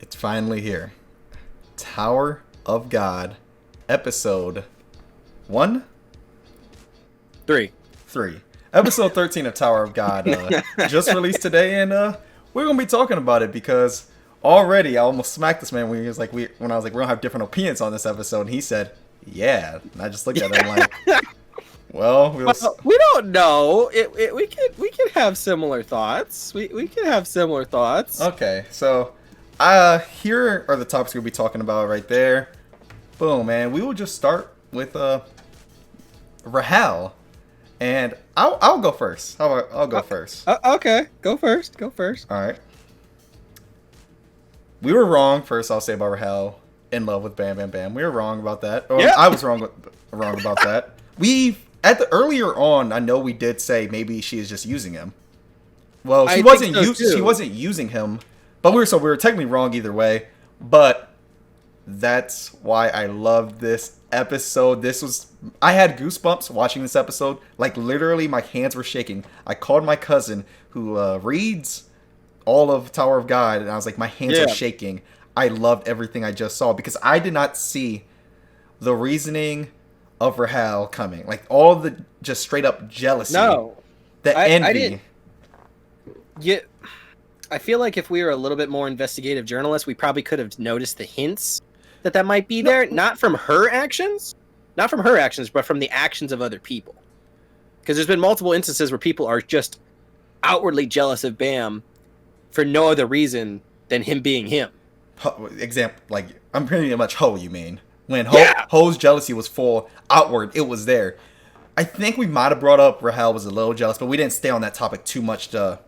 It's finally here. Tower of God, episode 1? Three. 3. Episode 13 of Tower of God just released today, and we're going to be talking about it because already I almost smacked this man when I was like, we're going to have different opinions on this episode, and he said, yeah. And I just looked at him like, well, we don't know. We could have similar thoughts. We can have similar thoughts. Okay, so here are the topics we'll be talking about right there. Boom, man. We will just start with Rahel, and I'll go first. I'll go first. Okay, go first. Go first. All right. We were wrong. First, I'll say about Rahel in love with Bam Bam Bam. We were wrong about that. Or Yeah. I was wrong about that. Earlier on, I know we did say maybe she is just using him. Well, she wasn't using him, but we were technically wrong either way. But that's why I love this episode. I had goosebumps watching this episode. Like, literally, my hands were shaking. I called my cousin who reads all of Tower of God, and I was like, my hands are shaking. I loved everything I just saw because I did not see the reasoning of Rahel coming. Like, all the just straight up jealousy. No. The envy. I feel like if we were a little bit more investigative journalists, we probably could have noticed the hints that might be there. Not from her actions, but from the actions of other people. Because there's been multiple instances where people are just outwardly jealous of Bam for no other reason than him being him. Example, like, I'm pretty much Ho, you mean. When Ho's jealousy was full outward, it was there. I think we might have brought up Rahel was a little jealous, but we didn't stay on that topic too much to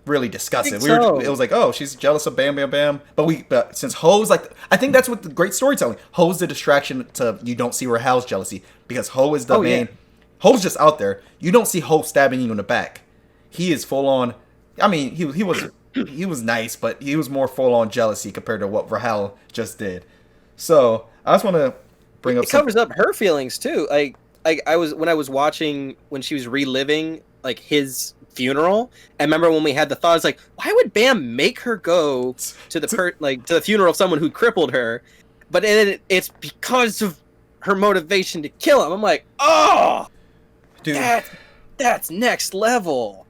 really discuss it. It was like, oh, she's jealous of Bam Bam Bam. But since Ho's like, I think that's what the great storytelling. Ho's the distraction to you don't see Rahel's jealousy because Ho is the main. Yeah. Ho's just out there. You don't see Ho stabbing you in the back. He is full on. I mean, he was nice, but he was more full on jealousy compared to what Rahel just did. So I just want to bring up. It covers up her feelings too. Like I was watching when she was reliving like his funeral. And remember when we had the thoughts like, why would Bam make her go to the to the funeral of someone who crippled her? But then it's because of her motivation to kill him. I'm like, oh, dude, that's next level.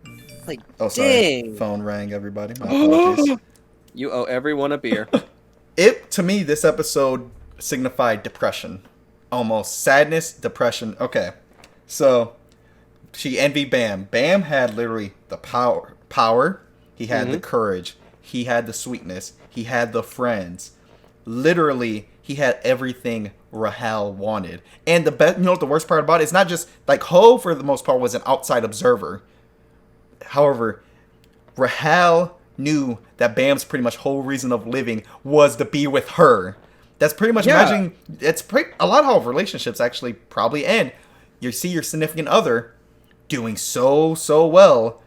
Like, oh, sorry. Dang. Phone rang, everybody. My apologies. You owe everyone a beer. To me, this episode signified depression. Almost sadness, depression. Okay. So, she envied Bam. Bam had literally the power. He had the courage. He had the sweetness. He had the friends. Literally, he had everything Rahel wanted. And the worst part about it? It's not just, like, Ho, for the most part, was an outside observer. However, Rahel knew that Bam's pretty much whole reason of living was to be with her. That's pretty much imagining. It's a lot of how relationships actually probably end. You see your significant other doing so well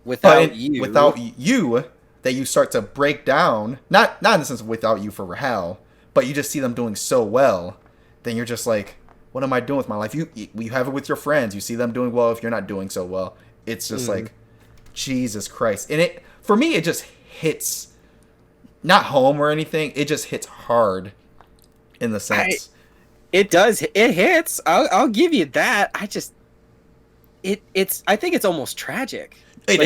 without you, that you start to break down. Not in the sense of without you for Rahel, but you just see them doing so well. Then you're just like, what am I doing with my life? You have it with your friends. You see them doing well if you're not doing so well. It's just like, Jesus Christ. And for me, it just hits, not home or anything. It just hits hard in the sense. It does. It hits. I'll give you that. I think it's almost tragic. It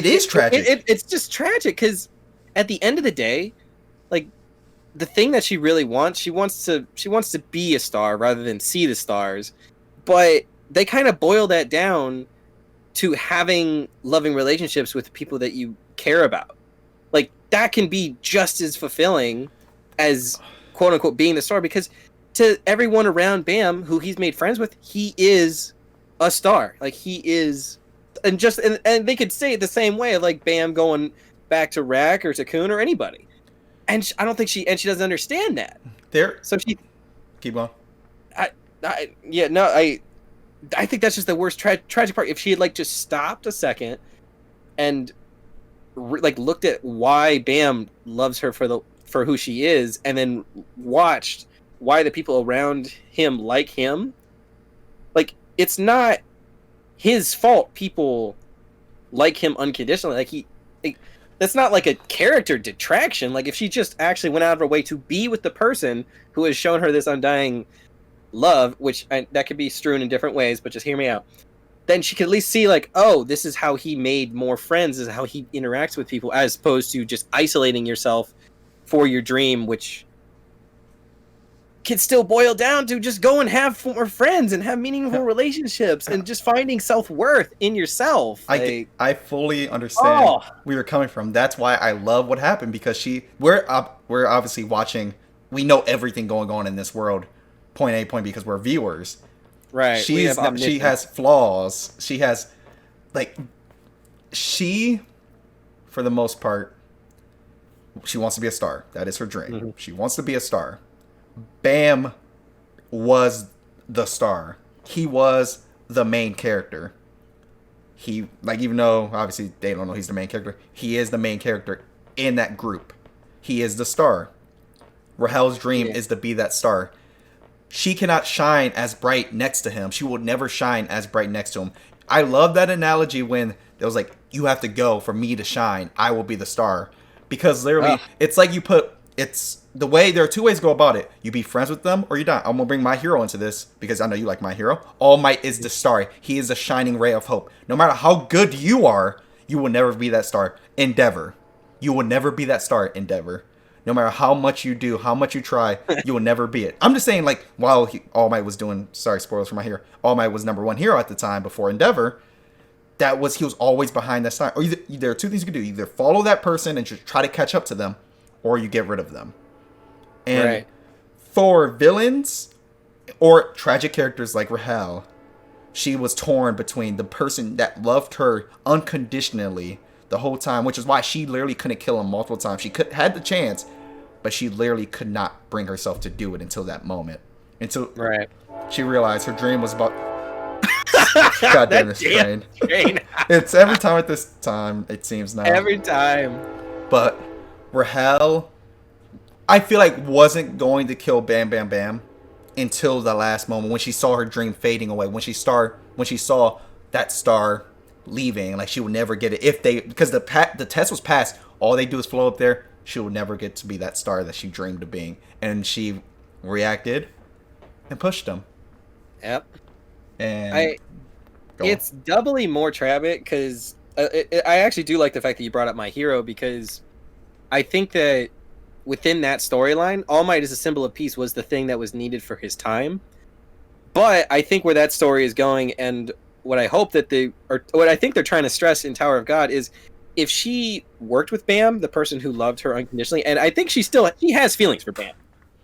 is tragic. It's just tragic because at the end of the day, like, the thing that she really wants, she wants to be a star rather than see the stars. But they kind of boil that down to having loving relationships with people that you care about. Like, that can be just as fulfilling as, quote unquote, being the star, because to everyone around Bam who he's made friends with, he is a star. Like, he is, and they could say it the same way of like Bam going back to Rack or to Kun or anybody. And I don't think she doesn't understand that. So she keep going. I think that's just the worst tragic part. If she had like just stopped a second and like looked at why Bam loves her for who she is, and then watched why the people around him like him, like, it's not his fault people like him unconditionally. Like, that's not like a character detraction. Like if she just actually went out of her way to be with the person who has shown her this undying love, that could be strewn in different ways, but just hear me out. Then she could at least see like, oh, this is how he made more friends, this is how he interacts with people, as opposed to just isolating yourself for your dream, which can still boil down to just go and have more friends and have meaningful relationships and just finding self-worth in yourself. I fully understand where you're coming from. That's why I love what happened, because we're obviously watching. We know everything going on in this world, point A, point B, because we're viewers. Right. She has flaws. She has, for the most part, she wants to be a star. That is her dream. Mm-hmm. She wants to be a star. Bam was the star. He was the main character. Even though obviously they don't know he's the main character, he is the main character in that group. He is the star. Rahel's dream is to be that star. She cannot shine as bright next to him. She will never shine as bright next to him. I love that analogy when it was like, you have to go for me to shine. I will be the star. Because literally, it's like it's the way, there are two ways to go about it. You be friends with them or you don't. I'm going to bring my hero into this because I know you like my hero. All Might is the star. He is a shining ray of hope. No matter how good you are, you will never be that star. Endeavor. You will never be that star. Endeavor. No matter how much you do, how much you try, you will never be it. I'm just saying, while All Might was doing, sorry, spoilers for my hero, All Might was #1 hero at the time before Endeavor, he was always behind that star. Or there are two things you can do. Either follow that person and just try to catch up to them, or you get rid of them. And for villains or tragic characters like Rahel, she was torn between the person that loved her unconditionally the whole time, which is why she literally couldn't kill him multiple times. She had the chance, but she literally could not bring herself to do it until that moment. Until she realized her dream was about... God damn this train. It's every time at this time, it seems now. Every time. But Rahel, I feel like, wasn't going to kill Bam Bam Bam until the last moment when she saw her dream fading away. When she saw that star leaving, like she would never get it because the test was passed. All they do is flow up there. She would never get to be that star that she dreamed of being, and she reacted and pushed him. Yep. And it's doubly more tragic because I actually do like the fact that you brought up my hero, because I think that within that storyline, All Might as a symbol of peace was the thing that was needed for his time. But I think where that story is going, and what I hope that what I think they're trying to stress in Tower of God, is if she worked with Bam, the person who loved her unconditionally, and I think she has feelings for Bam.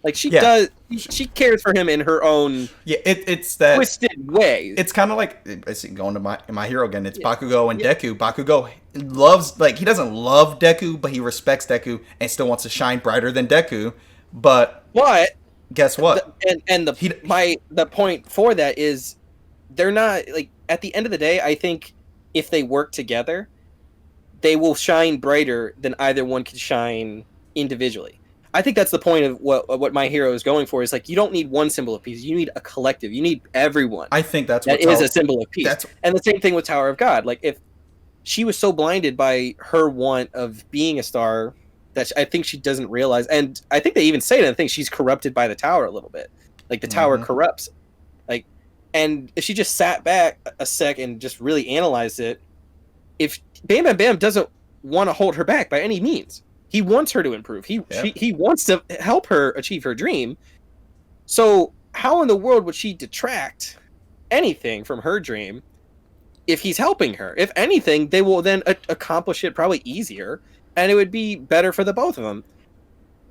Like she does, she cares for him in her own it's that twisted way. It's kind of like, going to my hero again. It's Bakugo and Deku. Bakugo loves, he doesn't love Deku, but he respects Deku and still wants to shine brighter than Deku. But guess what? The point for that is they're not, at the end of the day, I think if they work together, they will shine brighter than either one could shine individually. I think that's the point of what my hero is going for, is you don't need one symbol of peace. You need a collective. You need everyone. I think that is a symbol of peace. And the same thing with Tower of God. If she was so blinded by her want of being a star that I think she doesn't realize, and I think they even say that, I think she's corrupted by the tower a little bit. The tower corrupts. And if she just sat back a sec and just really analyzed it, if Bam Bam Bam doesn't want to hold her back by any means. He wants her to improve. He wants to help her achieve her dream. So how in the world would she detract anything from her dream if he's helping her? If anything, they will then accomplish it probably easier, and it would be better for the both of them.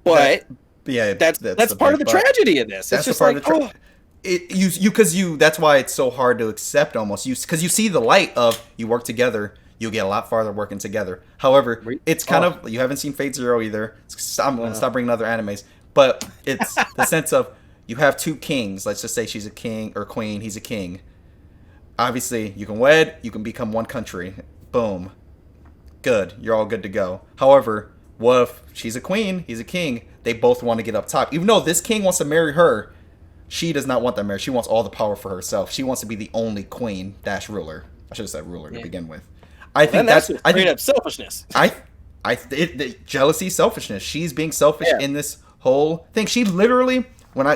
But that's part of the tragedy of this. That's it's just part of the that's why it's so hard to accept almost. Because you see the light of you work together. You'll get a lot farther working together. However, it's kind of... You haven't seen Fate Zero either. I'm going to stop bringing other animes. But it's the sense of you have two kings. Let's just say she's a king or queen. He's a king. Obviously, you can wed. You can become one country. Boom. Good. You're all good to go. However, what if she's a queen? He's a king. They both want to get up top. Even though this king wants to marry her, she does not want that marriage. She wants all the power for herself. She wants to be the only queen -- ruler. I should have said ruler to begin with. I think that's straight up selfishness. Jealousy, selfishness. She's being selfish in this whole thing. She literally, when I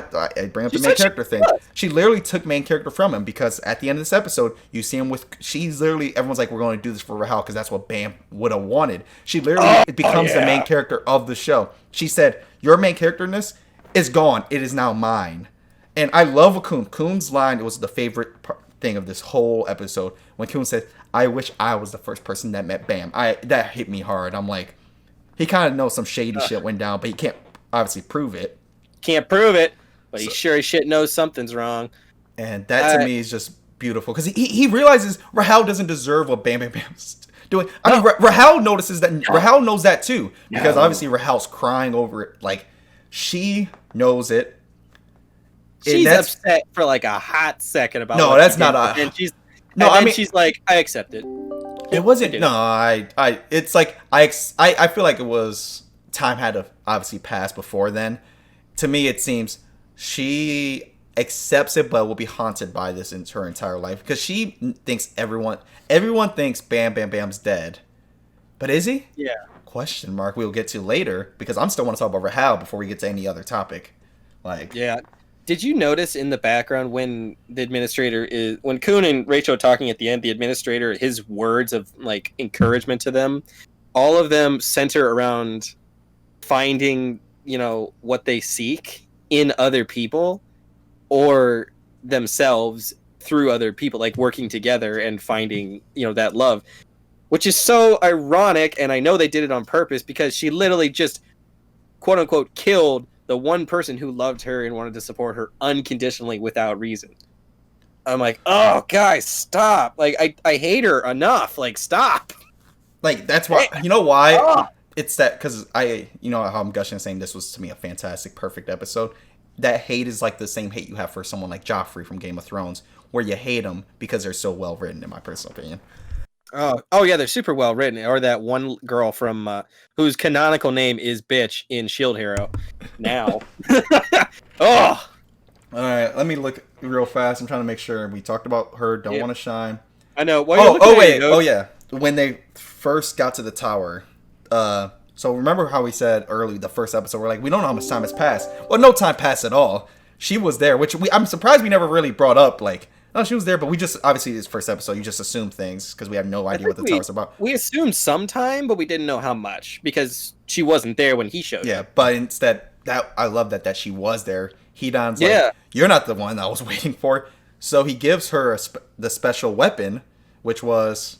bring up the main character thing, she literally took main character from him, because at the end of this episode, you see him with. She's literally, everyone's like, we're going to do this for Rahal because that's what Bam would have wanted. She literally becomes the main character of the show. She said, "Your main character in this is gone. It is now mine." And I love Coon. Coon's line, it was the favorite thing of this whole episode, when Coon said, "I wish I was the first person that met Bam." That hit me hard. I'm like, he kind of knows some shady shit went down, but he can't obviously prove it. Can't prove it, but he sure as shit knows something's wrong. And that to me is just beautiful, because he realizes Rahal doesn't deserve what Bam Bam Bam's doing. I mean, Rahal notices that. Rahal knows that too, because obviously Rahal's crying over it. Like, she knows it. She's upset for like a hot second about. No, that's not a. And she's I mean, she's like, I accept it. It wasn't. No, it's like I feel like it was time had to obviously pass before then. To me, it seems she accepts it, but will be haunted by this in her entire life, because she thinks everyone thinks Bam Bam Bam's dead, but is he? Yeah. Question mark. We'll get to later, because I'm still want to talk about Rahal before we get to any other topic. Like, yeah. Did you notice in the background when the administrator is, when Coon and Rachel are talking at the end, the administrator, his words of like encouragement to them, all of them center around finding, what they seek in other people or themselves through other people, like working together and finding, that love, which is so ironic. And I know they did it on purpose, because she literally just quote unquote killed the one person who loved her and wanted to support her unconditionally without reason. I'm like, oh, guys, stop. Like, I hate her enough. Like, stop. Like, that's why, you know why? It's that, because how I'm gushing and saying this was, to me, a fantastic, perfect episode. That hate is like the same hate you have for someone like Joffrey from Game of Thrones, where you hate them because they're so well written, in my personal opinion. Oh yeah, they're super well written. Or that one girl from whose canonical name is Bitch in Shield Hero. Now, all right, let me look real fast. I'm trying to make sure we talked about her. Don't want to shine. I know. Oh yeah. When they first got to the tower, so remember how we said early the first episode, we're like, we don't know how much time has passed. Well, no time passed at all. She was there, which I'm surprised we never really brought up. Like, no, she was there, but we just, obviously, this first episode, you just assume things, because we have no idea what the tower's about. We assumed some time, but we didn't know how much, because she wasn't there when he showed up. Yeah, but instead, I love that she was there. Hedon's like, you're not the one I was waiting for. So he gives her the special weapon, which was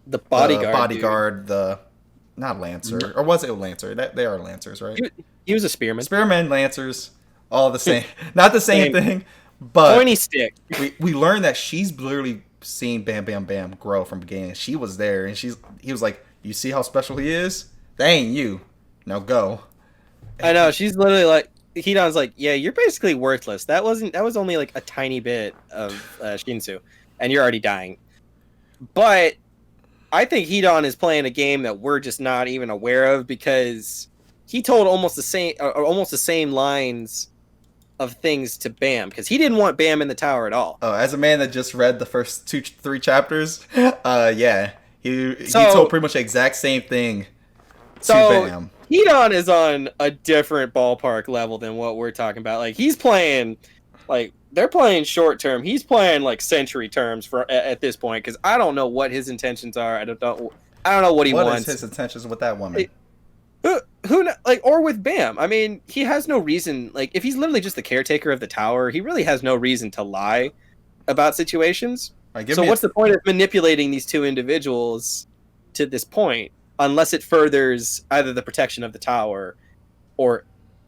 the bodyguard. Not Lancer. Or was it a Lancer? They are Lancers, right? He was a Spearman. Spearmen, Lancers, all the same. Not the same thing. But pointy stick. we learned that she's literally seen Bam Bam Bam grow from beginning. She was there, and he was like, "You see how special he is? That ain't you. Now go." I know. She's literally like, Hedon's like, "Yeah, you're basically worthless. That was only like a tiny bit of Shinsu, and you're already dying." But I think Hedon is playing a game that we're just not even aware of, because he told almost the same lines of things to Bam, because he didn't want Bam in the tower at all. Oh, as a man that just read the first 3 chapters, yeah, he told pretty much the exact same thing to Bam. Hedon is on a different ballpark level than what we're talking about. Like, he's playing, like, they're playing short term. He's playing like century terms at this point, because I don't know what his intentions are. I don't know what he wants. What is his intentions with that woman? Or with Bam. I mean, he has no reason. Like, if he's literally just the caretaker of the tower, he really has no reason to lie about situations. So what's the point of manipulating these two individuals to this point, unless it furthers either the protection of the tower or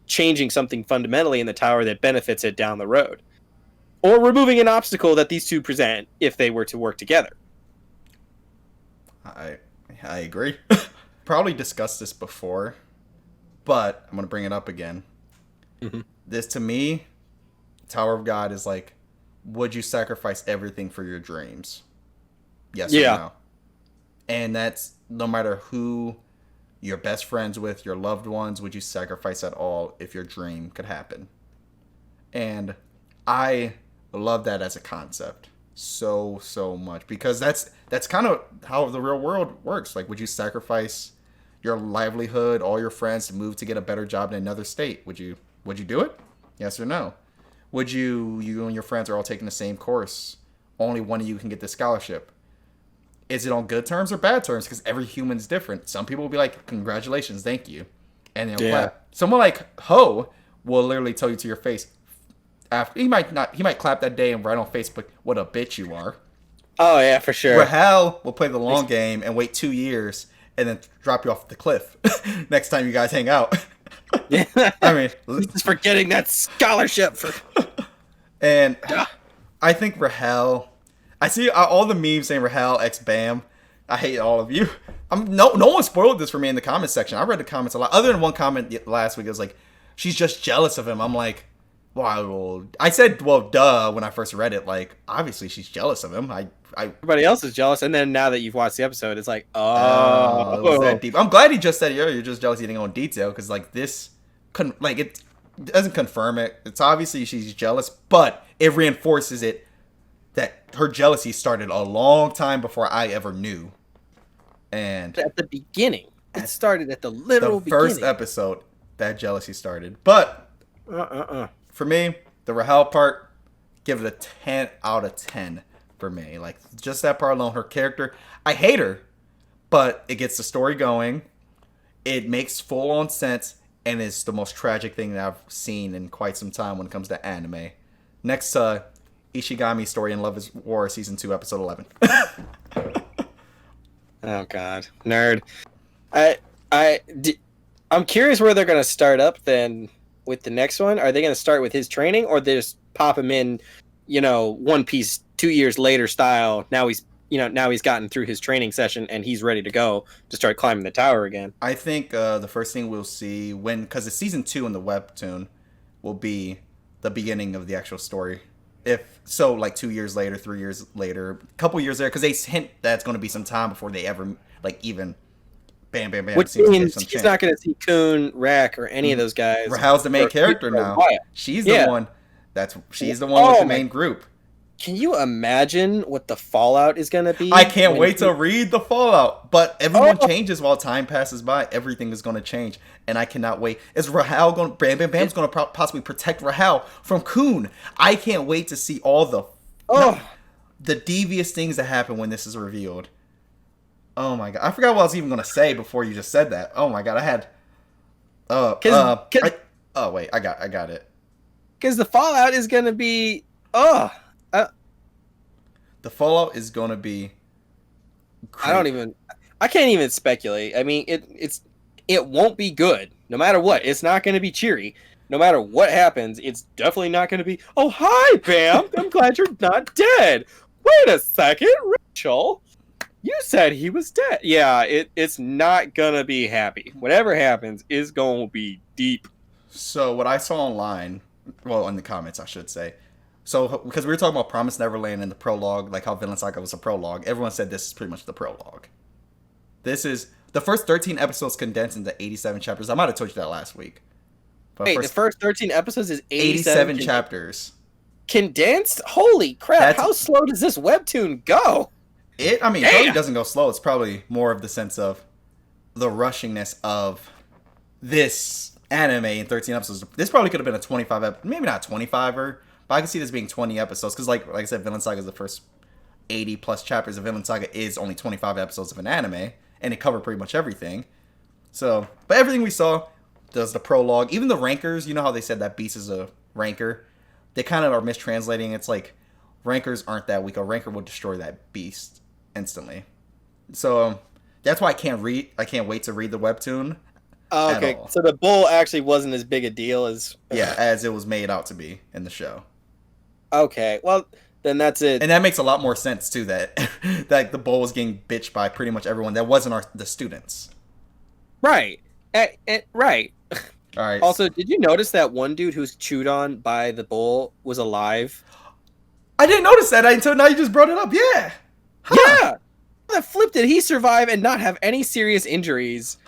changing something fundamentally in the tower that benefits it down the road, or removing an obstacle that these two present if they were to work together? I agree. Probably discussed this before, but I'm gonna bring it up again. Mm-hmm. This, to me, Tower of God is like, would you sacrifice everything for your dreams? Yes or no? And that's no matter who you're best friends with, your loved ones, would you sacrifice at all if your dream could happen? And I love that as a concept so much, because that's kind of how the real world works. Like, would you sacrifice your livelihood, all your friends to move to get a better job in another state. Would you do it? Yes or no? Would you and your friends are all taking the same course. Only one of you can get the scholarship. Is it on good terms or bad terms? Because every human's different. Some people will be like, congratulations, thank you. And they'll clap. Someone like Ho will literally tell you to your face. After he might clap that day and write on Facebook, what a bitch you are. Oh, yeah, for sure. Rahel will play the long game and wait 2 years and then drop you off the cliff next time you guys hang out. Yeah. I mean, just for getting that scholarship. And I think Rahel, I see all the memes saying Rahel x Bam. I hate all of you. No one spoiled this for me in the comments section. I read the comments a lot. Other than one comment last week, it was like, she's just jealous of him. I'm like, well, I said, well, duh, when I first read it. Like, obviously she's jealous of him. Everybody else is jealous, and then now that you've watched the episode, it's like, it was that deep. I'm glad he just said, you're just jealous you didn't go in detail, because like this, it doesn't confirm it. It's obviously she's jealous, but it reinforces it that her jealousy started a long time before I ever knew. And at the beginning, it started at the literal the first beginning. episode that jealousy started. But for me, the Rahel part, give it a 10 out of 10 for me. Like, just that part alone, her character, I hate her, but it gets the story going. It makes full on sense, and it's the most tragic thing that I've seen in quite some time when it comes to anime. Next, Ishigami Story in Love is War Season 2, Episode 11. Oh God, nerd. I'm curious where they're gonna start up then with the next one. Are they gonna start with his training, or they just pop him in, One Piece 2 years later style? Now he's gotten through his training session and he's ready to go to start climbing the tower again. I think the first thing we'll see because it's Season 2 in the webtoon, will be the beginning of the actual story. If so, like 2 years later, 3 years later, a couple years later, because they hint that it's going to be some time before they ever even bam. Which means he's not going to see Kun, Rack, or any of those guys. Rahal's the main character now. She's the one. She's the one with the main group. Can you imagine what the fallout is going to be? I can't wait to read the fallout. But everyone changes while time passes by. Everything is going to change. And I cannot wait. Is Rahel going to... Bam's going to possibly protect Rahel from Kun. I can't wait to see all the devious things that happen when this is revealed. Oh my God. I forgot what I was even going to say before you just said that. Oh my God. I had... wait. I got it. Because the fallout is going to be... The fallout is going to be great. I can't even speculate. I mean, it won't be good. No matter what, it's not going to be cheery. No matter what happens, it's definitely not going to be, oh, hi, Bam. I'm glad you're not dead. Wait a second, Rachel. You said he was dead. Yeah, it's not going to be happy. Whatever happens is going to be deep. So what I saw online, well, in the comments, I should say, so, because we were talking about Promised Neverland and the prologue, like how Vinland Saga was a prologue, everyone said this is pretty much the prologue. This is the first 13 episodes condensed into 87 chapters. I might have told you that last week. But the first 13 episodes is 87 chapters. Condensed? Holy crap, how slow does this webtoon go? It probably doesn't go slow. It's probably more of the sense of the rushingness of this anime in 13 episodes. This probably could have been a 25, maybe not 25er. But I can see this being 20 episodes, because like I said, Vinland Saga is the first 80 plus chapters of Vinland Saga is only 25 episodes of an anime, and it covered pretty much everything. So, but everything we saw, does the prologue, even the rankers, you know how they said that Beast is a ranker? They kind of are mistranslating. It's like, rankers aren't that weak. A ranker will destroy that beast instantly. So, that's why I can't wait to read the webtoon. Oh, okay, so the bull actually wasn't as big a deal as... as it was made out to be in the show. Okay, well, then that's it. And that makes a lot more sense, too, that the bull was getting bitched by pretty much everyone that wasn't the students. Right. Right. All right. Also, did you notice that one dude who's chewed on by the bull was alive? I didn't notice that until now you just brought it up. Yeah. Yeah. That flip did he survive and not have any serious injuries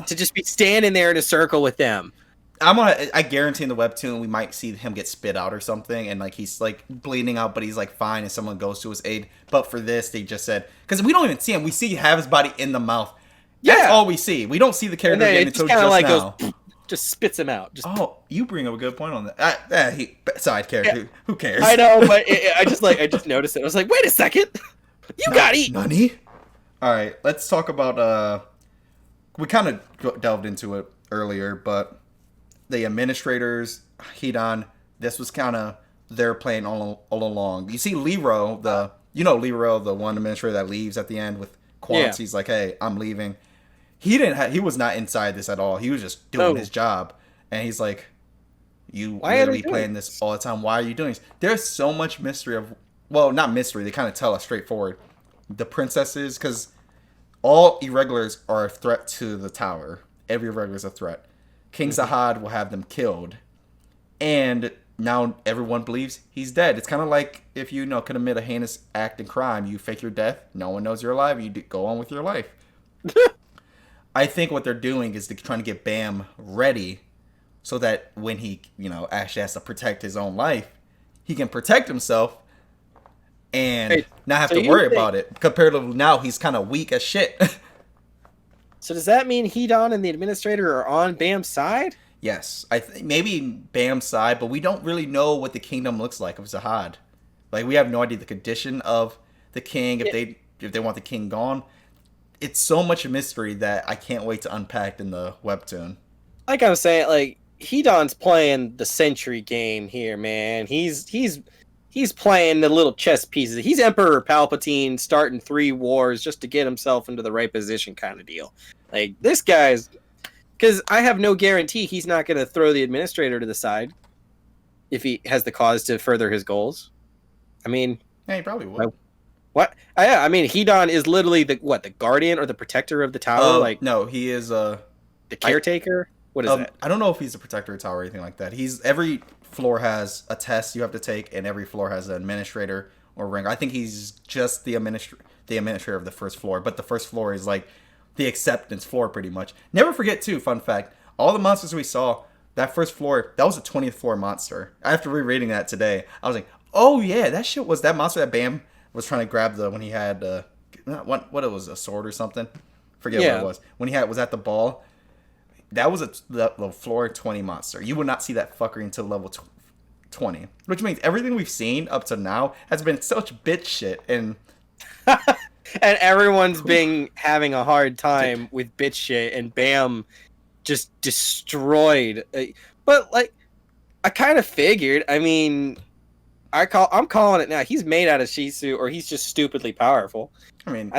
to just be standing there in a circle with them? I guarantee in the webtoon we might see him get spit out or something, and like he's like bleeding out, but he's like fine, and someone goes to his aid. But for this, they just said, because we don't even see him, we see have his body in the mouth, That's Yeah. all we see. We don't see the character And then again it just until kind of just like now. goes, just spits him out. Just, Oh, you bring up a good point on that. Side character. yeah, Who cares? I know, but I just noticed it. I was like, wait a second, you got eat. Nani? All right, let's talk about. We kind of delved into it earlier, but the administrators, Hidan, this was kind of their plan all along. You see, Lero, Lero, the one administrator that leaves at the end with Quants. Yeah. He's like, "Hey, I'm leaving." He was not inside this at all. He was just doing his job, and he's like, "You literally playing this all the time. Why are you doing this?" There's so much mystery of, well, not mystery. They kind of tell us straightforward. The princesses, because all irregulars are a threat to the tower. Every irregular is a threat. King Zahad will have them killed, and now everyone believes he's dead. It's kind of like if you commit a heinous act and crime, you fake your death. No one knows you're alive. You go on with your life. I think what they're doing is they're trying to get Bam ready so that when he, actually has to protect his own life, he can protect himself and not have to worry about it. Comparatively now, he's kind of weak as shit. So does that mean Hedon and the administrator are on Bam's side? Yes, I think maybe Bam's side, but we don't really know what the kingdom looks like of Zahad. Like, we have no idea the condition of the king, if they want the king gone. It's so much mystery that I can't wait to unpack in the webtoon. Like I was saying, like Hedon's playing the century game here, man. He's playing the little chess pieces. He's Emperor Palpatine starting 3 wars just to get himself into the right position kind of deal. Like, this guy's... Because I have no guarantee he's not going to throw the administrator to the side if he has the cause to further his goals. I mean... Yeah, he probably would. What? Yeah, I mean, Hedon is literally the guardian or the protector of the tower? No, he is... the caretaker? What is that? I don't know if he's a protector of the tower or anything like that. Every floor has a test you have to take, and every floor has an administrator or ring. I think he's just the administrator of the first floor, but the first floor is like the acceptance floor pretty much. Never forget too, fun fact, all the monsters we saw, that first floor, that was a 20th floor monster. After rereading that today, I was like, oh yeah, that shit was that monster that Bam was trying to grab when he had what it was, a sword or something? Forget what it was. When he was at the ball. That was a level floor 20 monster. You would not see that fucker until level 20. Which means everything we've seen up to now has been such bitch shit. And everyone's been having a hard time with bitch shit. And Bam just destroyed. But, like, I kind of figured. I mean, I'm calling it now. He's made out of Shisu, or he's just stupidly powerful. I mean,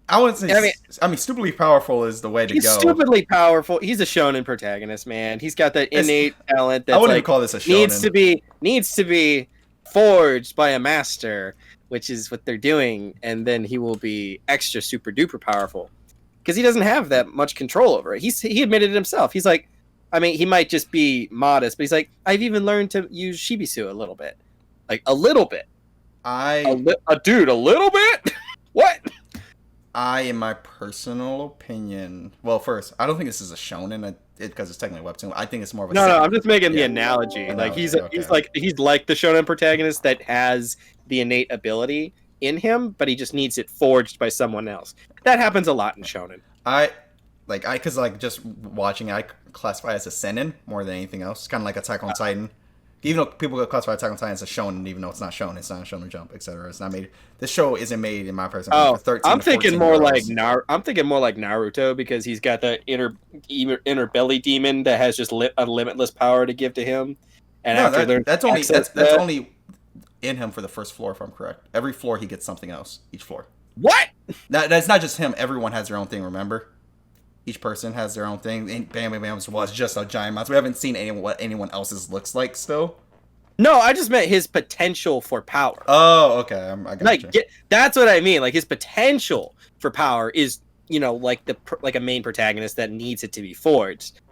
I wouldn't say. I mean, stupidly powerful is the way to go. He's stupidly powerful. He's a shonen protagonist, man. He's got that innate talent that I wouldn't even call this a shonen. Needs to be forged by a master, which is what they're doing, and then he will be extra super duper powerful because he doesn't have that much control over it. He admitted it himself. He's like, I mean, he might just be modest, but he's like, I've even learned to use Shibisu a little bit, like a little bit. A little bit. What? In my personal opinion, well, first, I don't think this is a shonen because it's technically a webtoon. I think it's more of a. No, I'm just making the analogy. Like he's like the shonen protagonist that has the innate ability in him, but he just needs it forged by someone else. That happens a lot in shonen. Because just watching, I classify it as a seinen more than anything else. It's kind of like Attack on Titan. Even though people classify Attack on Titan as a shonen, even though it's not shonen, it's not a shonen Jump, etc. It's not made. This show isn't made in my personal. I'm thinking more like Naruto because he's got the inner belly demon that has just a limitless power to give to him. And that's only in him for the first floor, if I'm correct. Every floor he gets something else. Each floor. What? That's not just him. Everyone has their own thing. Remember. Each person has their own thing. And Bam Bam's was just a giant monster. We haven't seen what anyone else's looks like still. No, I just meant his potential for power. Oh, okay. I got you. That's what I mean. Like, his potential for power is, like a main protagonist that needs it to be forged.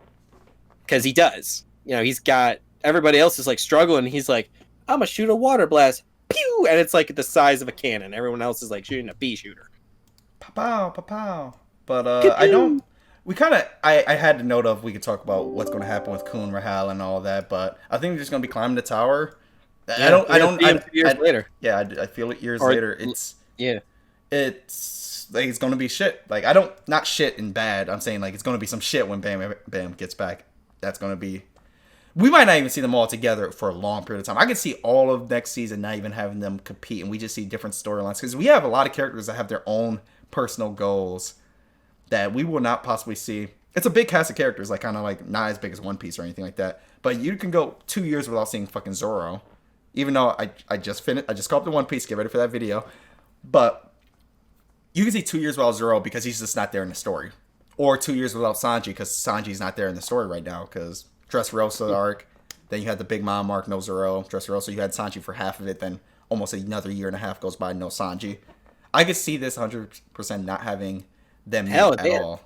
Because he does. He's got... Everybody else is, like, struggling. He's like, I'm gonna shoot a water blast. Pew! And it's, like, the size of a cannon. Everyone else is, like, shooting a pea shooter. Pow, pow, pow. But, I don't... We kind of, I had to note of we could talk about what's going to happen with Kun Rahal and all that, but I think we're just going to be climbing the tower. Yeah, years later. Yeah, I feel it years later. it's like it's gonna be shit. Like I don't not shit in bad. I'm saying like it's gonna be some shit when Bam gets back. That's gonna be. We might not even see them all together for a long period of time. I could see all of next season not even having them compete, and we just see different storylines because we have a lot of characters that have their own personal goals that we will not possibly see. It's a big cast of characters, like kind of like not as big as One Piece or anything like that. But you can go 2 years without seeing fucking Zoro, even though I just finished. I just caught up to One Piece. Get ready for that video, but you can see 2 years without Zoro because he's just not there in the story, or 2 years without Sanji because Sanji's not there in the story right now because Dressrosa arc. Then you had the Big Mom arc, no Zoro. Dressrosa, you had Sanji for half of it. Then almost another year and a half goes by, no Sanji. I could see this 100% not having them at all.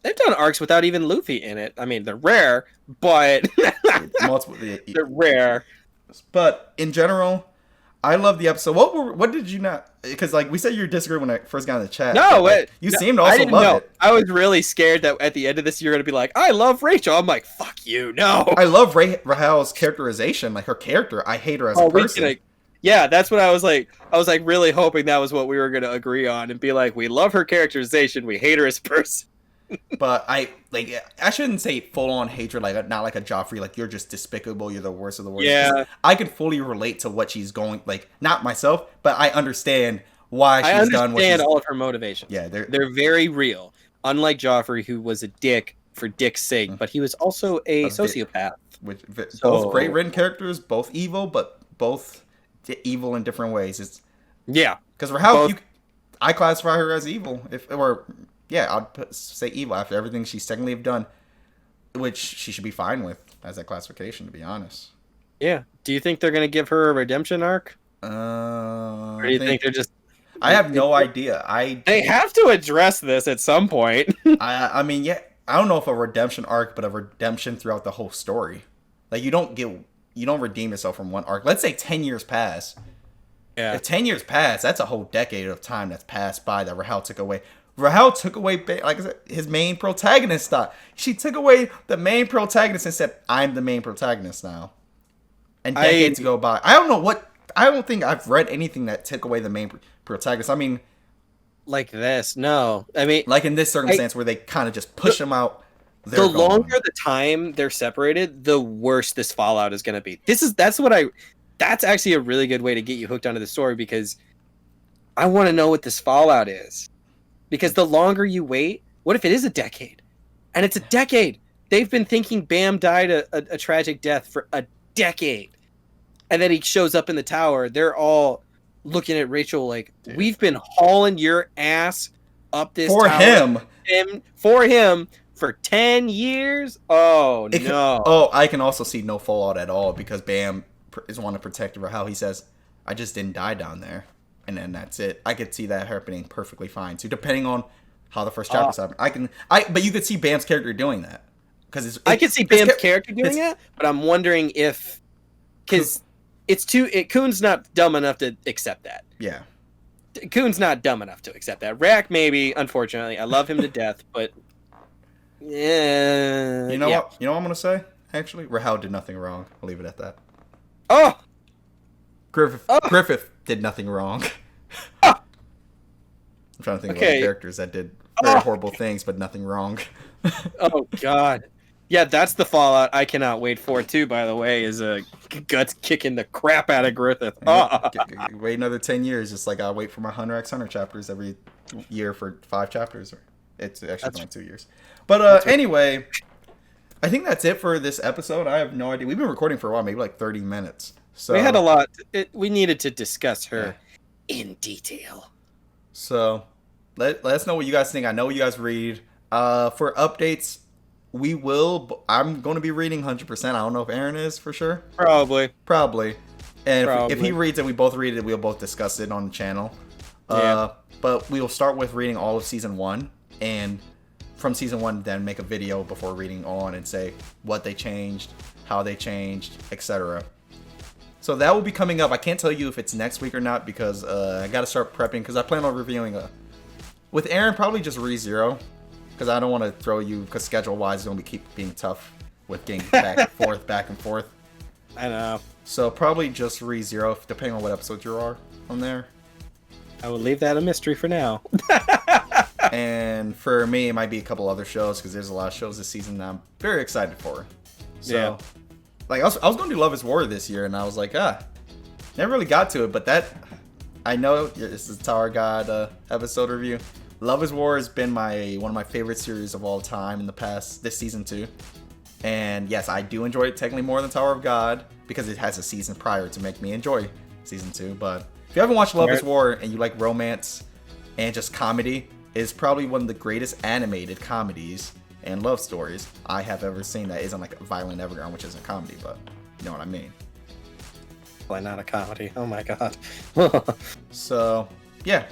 They've done arcs without even Luffy in it. I mean, they're rare, but they're rare. But in general, I love the episode. What did you not? Because like we said, you disagreed when I first got in the chat. No, like, you seemed to also love it. I was really scared that at the end of this, you're gonna be like, "I love Rachel." I'm like, "Fuck you, no." I love Rahel's characterization, like her character. I hate her as a person. Yeah, that's what I was like. I was like really hoping that was what we were gonna agree on and be like, "We love her characterization. We hate her as a person." But I shouldn't say full on hatred, like not like a Joffrey, like you're just despicable, you're the worst of the worst. Yeah, I can fully relate to what she's going, like not myself, but I understand why she's done what she's done. All of her motivations. Yeah, they're very real. Unlike Joffrey, who was a dick for dick's sake, but he was also a sociopath. Both great written characters, both evil, but both evil in different ways. Because for how I classify her as evil, I'd say evil after everything she's technically done, which she should be fine with as that classification, to be honest. Yeah. Do you think they're going to give her a redemption arc? Or do you think they're just... I have no idea. They have to address this at some point. I mean, yeah, I don't know if a redemption arc, but a redemption throughout the whole story. Like, you don't redeem yourself from one arc. Let's say 10 years pass. Yeah. If 10 years pass, that's a whole decade of time that's passed by that Rahel took away. Rahel took away, like I said, his main protagonist thought. She took away the main protagonist and said, "I'm the main protagonist now." And decades go by. I don't think I've read anything that took away the main protagonist. I mean, like this, no. I mean, like in this circumstance where they kind of just push him out. The longer the time they're separated, the worse this fallout is going to be. That's actually a really good way to get you hooked onto the story because I want to know what this fallout is. Because the longer you wait, what if it is a decade? And it's a decade. They've been thinking Bam died a tragic death for a decade. And then he shows up in the tower. They're all looking at Rachel like, we've been hauling your ass up this tower. For him for 10 years? Oh, no. I can also see no fallout at all because Bam is wanting to protect her. How he says, I just didn't die down there. And then that's it. I could see that happening perfectly fine too, depending on how the first chapter's happening. But you could see Bam's character doing that because I could see Bam's character doing it, but I'm wondering if because Kuhn's not dumb enough to accept that. Yeah, Kuhn's not dumb enough to accept that. Rack maybe, unfortunately, I love him to death, but yeah, you know what? You know what I'm gonna say? Actually, Rahel did nothing wrong. I'll leave it at that. Oh, Griffith did nothing wrong. I'm trying to think of other characters that did very horrible things, but nothing wrong. Oh, God. Yeah, that's the fallout I cannot wait for, too, by the way, is Guts kicking the crap out of Griffith. Wait another 10 years, just like I wait for my Hunter x Hunter chapters every year for 5 chapters. It's actually only 2 years. But anyway, I think that's it for this episode. I have no idea. We've been recording for a while, maybe like 30 minutes. So, we had a lot. We needed to discuss her in detail. So let us know what you guys think. I know you guys read. For updates, I'm going to be reading 100%. I don't know if Aaron is for sure. Probably. And if he reads it, we both read it. We'll both discuss it on the channel. But we will start with reading all of season 1. And from season 1, then make a video before reading on and say what they changed, how they changed, etc. So that will be coming up. I can't tell you if it's next week or not because I got to start prepping because I plan on reviewing with Aaron probably just ReZero because I don't want to throw you because schedule-wise it's going to keep being tough with getting back and forth. I know. So probably just ReZero depending on what episodes you are on there. I will leave that a mystery for now. And for me, it might be a couple other shows because there's a lot of shows this season that I'm very excited for. So, Yeah. like, I was going to do Love is War this year, and I was like, never really got to it. But that, I know this is Tower of God episode review. Love is War has been one of my favorite series of all time in this season too. And yes, I do enjoy it technically more than Tower of God because it has a season prior to make me enjoy season 2. But if you haven't watched Love is War and you like romance and just comedy, it's probably one of the greatest animated comedies and love stories I have ever seen that isn't like a Violent Evergarden, which isn't comedy, but you know what I mean. Why not a comedy? Oh my god. So yeah,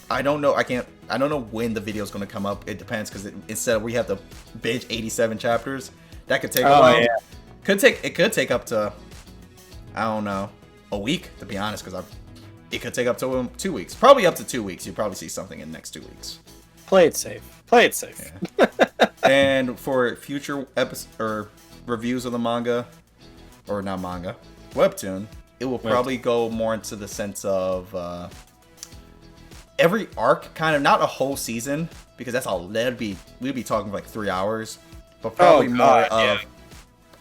I don't know when the video is going to come up. It depends because instead of we have to binge 87 chapters, that could take a while. Yeah. It could take up to, I don't know, a week to be honest, because it could take up to 2 weeks. Probably up to 2 weeks. You'll probably see something in the next 2 weeks. Play it safe. Yeah. And for future reviews of the manga, or not manga, webtoon, it will probably go more into the sense of every arc, kind of, not a whole season, because that's all we'd be talking for like 3 hours, but probably more of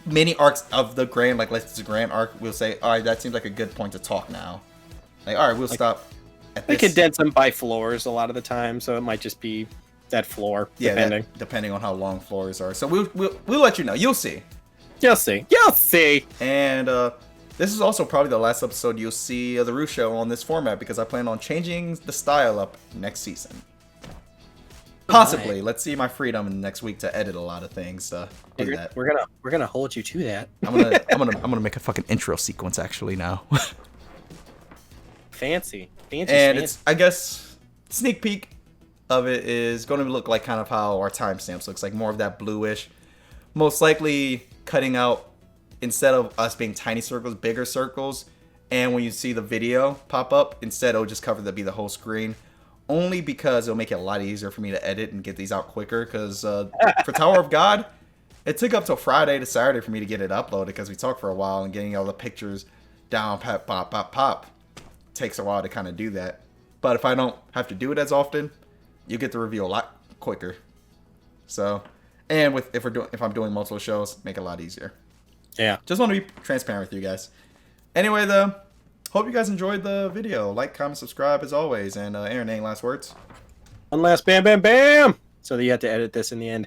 mini arcs of the grand, like let's do the grand arc. We'll say, all right, that seems like a good point to talk now. Like, all right, we'll stop at this. We condense them by floors a lot of the time, so it might just be that floor, depending. Depending on how long floors are. So we'll let you know. You'll see. You'll see. And this is also probably the last episode you'll see of the Roo Show on this format because I plan on changing the style up next season. Possibly. Right. Let's see my freedom in the next week to edit a lot of things. Do that. We're gonna hold you to that. I'm gonna make a fucking intro sequence actually now. Fancy. And it's, I guess, sneak peek of it is going to look like kind of how our timestamps looks like, more of that bluish, most likely cutting out, instead of us being tiny circles, bigger circles. And when you see the video pop up, instead it'll just be the whole screen, only because it'll make it a lot easier for me to edit and get these out quicker. Because for Tower of God, it took up till Friday to Saturday for me to get it uploaded because we talked for a while, and getting all the pictures down, pop takes a while to kind of do that. But if I don't have to do it as often, you get the review a lot quicker. So, and if I'm doing multiple shows, make it a lot easier. Yeah. Just want to be transparent with you guys. Anyway, though, hope you guys enjoyed the video. Like, comment, subscribe as always. And Aaron, any last words? One last bam, bam, bam. So that you have to edit this in the end.